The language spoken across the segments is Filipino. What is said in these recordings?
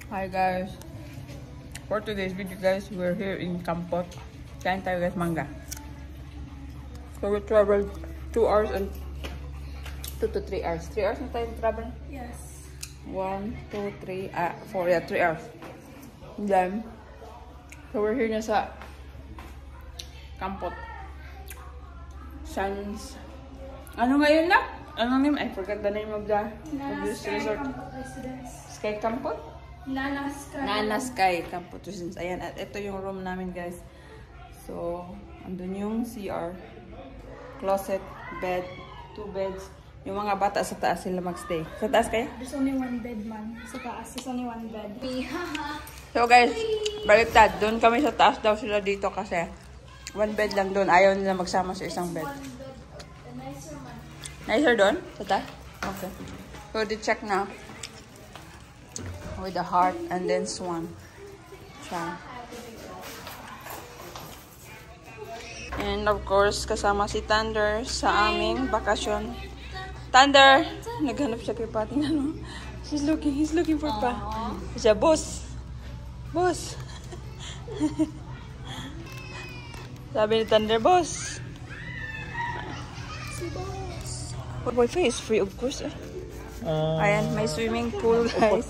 Hi guys, for today's video guys, we're here in Kampot. Kain tayo guys mangga. So we traveled 2 hours and 2 to 3 hours. 3 hours na tayo travel? Yes. 1, 2, 3, 4, yeah, 3 hours. And then, so we're here na sa Kampot. Sans, ano ngayon na? Ano name? I forgot the name of this resort. Sky Kampot? Nana Sky. Nana Sky Kampot Residence. Ayan, at ito yung room namin guys. So, andun yung CR, closet, bed, 2 beds. Yung mga bata sa taas sila magstay. Sa taas kayo? There's only 1 bed man. Sa taas, there's only 1 bed. So guys, baliktad. Doon kami sa taas daw sila dito kasi 1 bed lang doon. Ayaw nila magsama sa isang bed. Nicer doon? Sa taas? Okay. So, di-check na. With the heart and then swan. Siya. And of course, kasama si Thunder sa aming bakasyon. Thunder! Naghanap siya kay Pati. Ano? He's looking for Pa. Siya, boss! Boss! Sabi ni Thunder, boss! Si boss! Wi-Fi is free of course. Ayan, may swimming pool guys.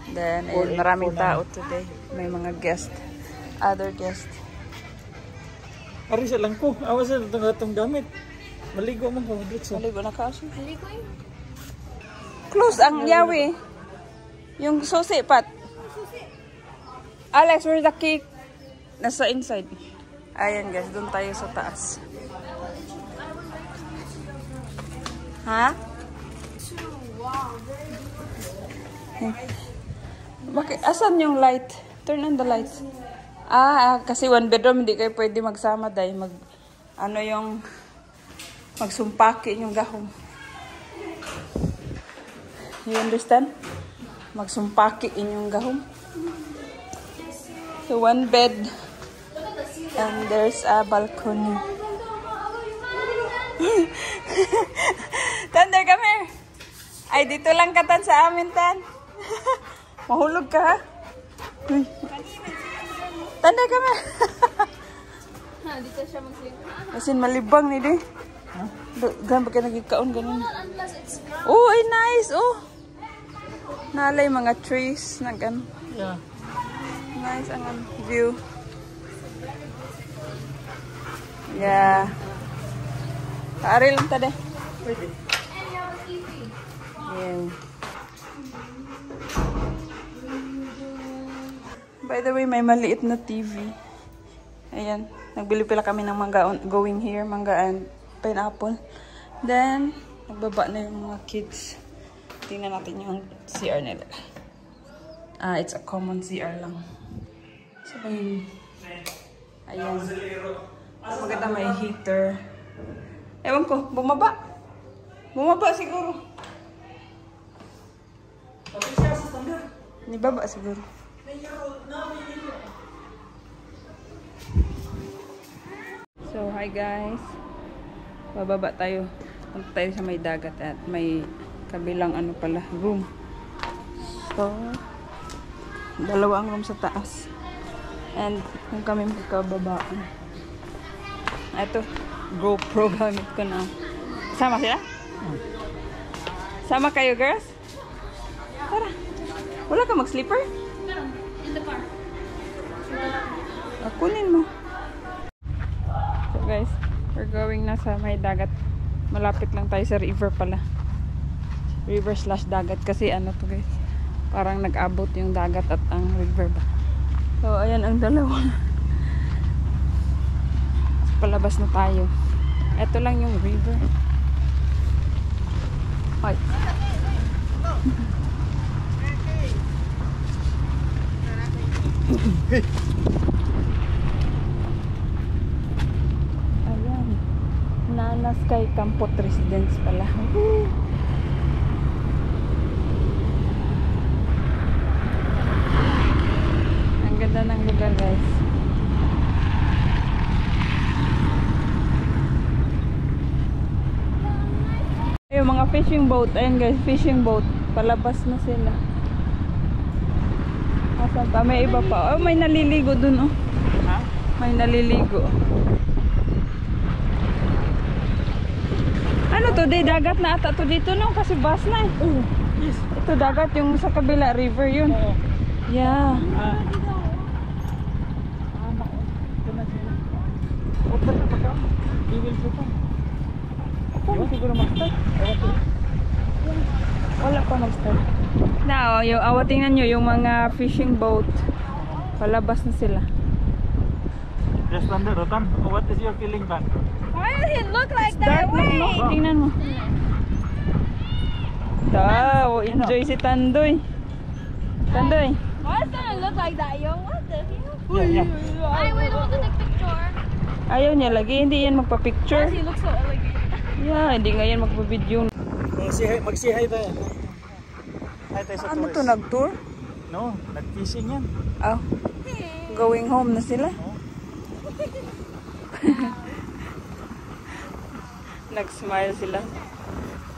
Then, maraming tao today. May mga guest. Other guest. Ari sa lang ko. Awas sa itong gamit. Maligo man ko. Maligo na ka. Maligo yun. Close ang yawi. Yung susi, Pat. Alex, where's the cake? Nasa inside. Ayan guys, doon tayo sa taas. Ha? Wow, Bakit? Asan yung light? Turn on the lights. Kasi 1 bedroom, hindi kayo pwede magsama dahil magsumpaki yung gahong. You understand? Magsumpaki inyong gahong. So 1 bed and there's a balcony. Thunder, come here. Ay, dito lang ka tan sa amin, Tan. Mahulog ka, ha? Thunder, come here. Dito siya mag-sleep. Asin malibang ni di. Gan ba ka nagikaon ganun? Unless it's brown. Oh, ay nice. Oh. Nalay mga trees na gan. Yeah. Nice ang view. Yeah. Kaari lang ta de. Pwede. Yeah. By the way, may maliit na TV. Ayan. Nagbili pala kami ng mangga going here. Mangga and pineapple. Then, nagbaba na yung mga kids. Tingnan natin yung CR nila. It's a common CR lang. So, ayan. Maganda may heater. Ewan ko, bumaba. Bumaba siguro. Nibaba siguro. So, hi guys. Bababa tayo. Punta tayo sa may dagat at may kabilang room. So, 2 ang room sa taas. And kung kami magkababaan. Ito, GoPro gamit ko na. Sama sila? Sama kayo, girls? Tara. Wala ka mag-sleeper? In the car. Kunin mo. So guys, we're going na sa may dagat. Malapit lang tayo sa river pala. River/dagat kasi to guys. Parang nag-abot yung dagat at ang river ba. So ayan ang dalawa. Palabas na tayo. Ito lang yung river. Ay. Ayan. Nana Sky Kampot Residence pala. Ang ganda ng lugar guys. Yung mga fishing boat. Ayan guys, fishing boat. Palabas na sila. Asan pa? May iba pa. Oh, may naliligo dun, oh. Ha? May naliligo. Ano to? Di dagat na ata to dito, no? Kasi bus na eh. Oh, yes. Ito dagat yung sa kabila, river yun. Oo. Yeah. Open na pa ka. We will go pa. Ewan siguro mag-start. Ewan siguro. Wala pa mag-start. Na, yung tingnan nyo, yung mga fishing boat. Palabas na sila. Just under, Rotan. What is your feeling, Ban? Why does he look like Dark that na, way? no? Tingnan mo. Daw, enjoy si Tandoy. Tandoy. Why is it gonna look like that, yo? What the hell? Yeah, yeah. Ay, wait, I want to take picture. Ayaw niya lagi, hindi yan Why magpa-picture. does he look so elegant? Yeah, hindi nga yan magpa-video. Mag-say hi tayo. Hi tayo sa Ano tourist. to, nag-tour? No, nag-fishing yan. Oh, going home na sila. Nag-smile sila.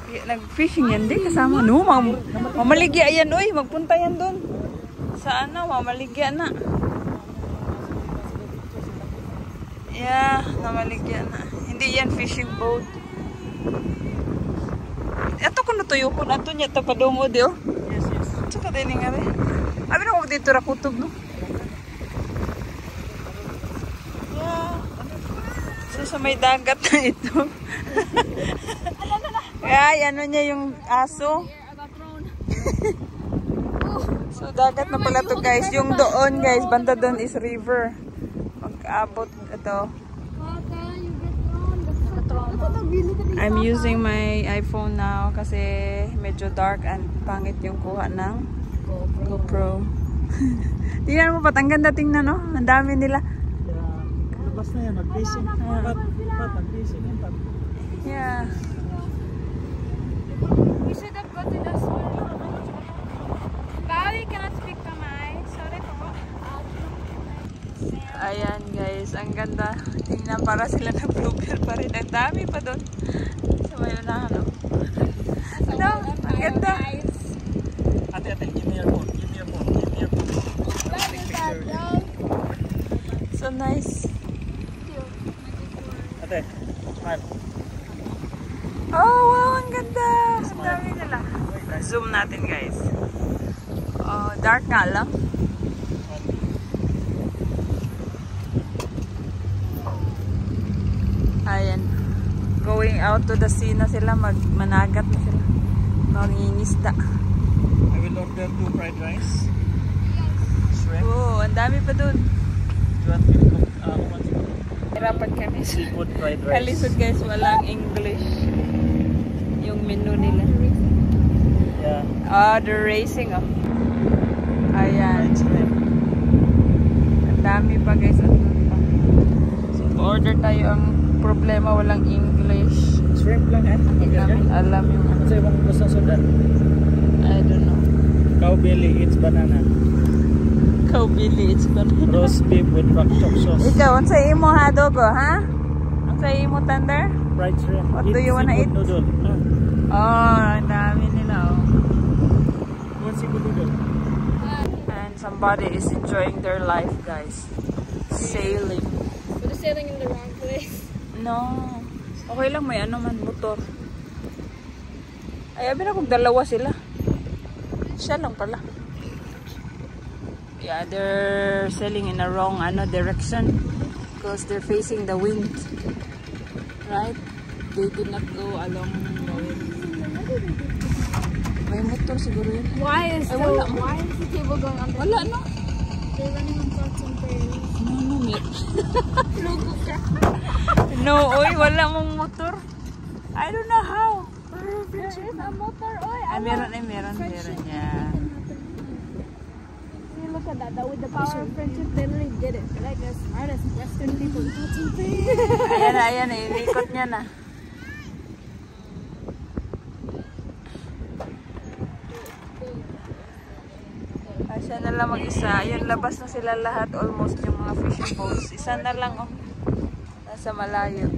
Nag-fishing yan din kasama. No, mamaligya yan, oy. Magpunta yan doon. Sa ano, mamaligya na. Yeah, namaligya na. Hindi yan fishing boat. Ito kung natuyo ko na ito niya. Ito pa doon mo, di oh. Yes, yes. Ito ka din nga rin. Abi na kung dito rakutob, no? Yeah. So, sa may dagat na ito. Ay, ano niya yung aso. I got thrown. So, dagat na pala to guys. Yung doon guys, banda doon is river. Mag-abot ito. I'm using my iPhone now kasi medyo dark and pangit yung kuha ng GoPro. Tingnan mo, ang ganda tingnan, no? Ang dami nila. Labas na yan, mag-fishing. Mag-fishing yan. Yeah. We should have got to the school. Bali cannot speak Tamay. Sorry po. Ayan guys, ang ganda. Tingnan para sila na blooper pa rin. Ang dami pa doon. Sa may unahan, no? Ano? Ang ganda. Ate, give me your phone. Give me your phone. Give me your phone. Take picture. So nice. Ate, smile. Oh, wow, ang ganda. Ang dami nila. Zoom natin guys. Oh, dark nga lang. Ayan. Going out to the sea na sila. Managat na sila. Mangingisda. I will order 2 fried rice. Shrimp. Oh, ang dami pa dun. You want me to cook? Hirapan kami. Seafood fried rice. Kalisod guys, walang English. Yung menu nila. Yeah. Ah, the racing oh. Ayan. Fried shrimp. Ang dami pa guys. Andun pa. So, order tayo. Ang problema, walang English. Shrimp lang eh. Hindi namin alam yung ano. Ano sa'yo bang gusto sa sudan? I don't know. Cow belly, it's banana. Cow belly, it's banana. Roast beef with pak chop sauce. Ikaw, ang sa imo ha, Dogo, ha? Ang sa imo, Thunder? Fried shrimp. What do you wanna eat? Noodle. Oh, ang dami nila, oh. One seafood noodle. And somebody is enjoying their life, guys. Sailing. We're sailing in the wrong place. No. Okay lang, may ano man, motor. Ay, abi na kung dalawa sila. Siya lang pala. Yeah, they're sailing in a wrong direction because they're facing the wind. Right? They did not go along the wind. May motor siguro yun. Why is the table going on? Wala, no? They're running on pots and pans. No, mir. Logo ka. No, oy, wala mong motor. I don't know how. There is a motor. Oy, Ay, meron, yeah. See, look at that. With the power of friendship, they literally did it. They're like the smartest Western people. Pots and pans. Ayan, inikot niya na. Ay, siya na lang mag-isa. Ayun, labas na sila lahat. Almost yung mga fishing boats. Isa na lang, oh. Nasa malayo.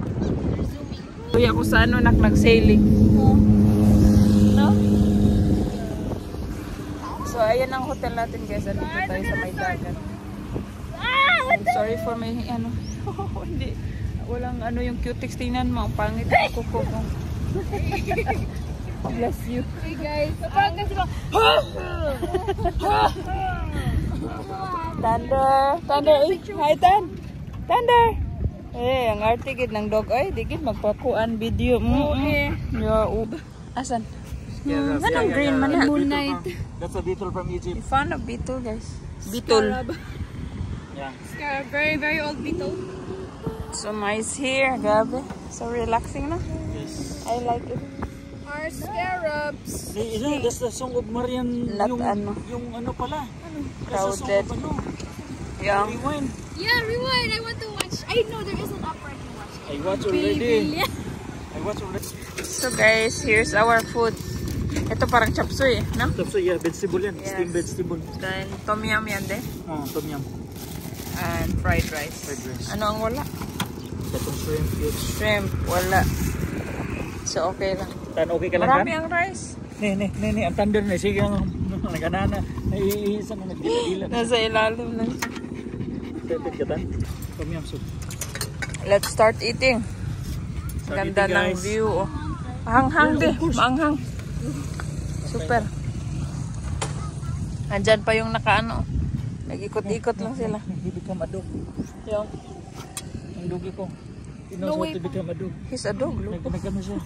Kuya ko sa ano, nag-sailing. No? So, ayan ang hotel natin guys. Andito tayo sa may dagat. Sorry for my, ano, hindi. Walang ano yung cutex. Tingnan mo, ang pangit ang kuko mo. Bless you. Hey guys. Thunder. Thunder. Hi, Tan. Thunder. Eh, ang arte gid ng dog. Ay, di gid magpakuan video. Okay. Yo, asan? Anong green man na? Moon Knight. That's a beetle from Egypt. You found a beetle, guys. Beetle. Yeah. Scarab. Very, very old beetle. So nice here, grabe. So relaxing, no? Yes. I like it. Our scarabs. That's the song of Marian. Not yung, ano. Yung ano pala. Crowded. That's the song of ano. Yeah. Rewind. Yeah, rewind. I want to watch. I know there is an opera to watch. I watch already. Yeah. I watch already. So guys, here's our food. Ito parang chop suey, no? Tapos yeah, vegetable yan. Yes. Steamed vegetable. Then tom yum yan din. Oh, tom yum. And fried rice. Fried rice. Ano ang wala? Itong shrimp cubes. Shrimp, wala. So okay lang. Tan, okay ka lang Marami Tan? ang rice. Ne, ang thunder na. Sige, nagkanana. Naiisa na nagdila. Nasa ilalim lang. Pwede ka Tan? Tom yum soup. Let's start eating. Start Ganda eating, ng guys. view. Oh. Maanghang din. Maanghang. Super. Andyan pa yung nakaano. Nag-ikot-ikot lang sila. He become a dog. Yung, Ang dog ko. He knows what to become a dog. he's a dog. Look. Nagkano siya.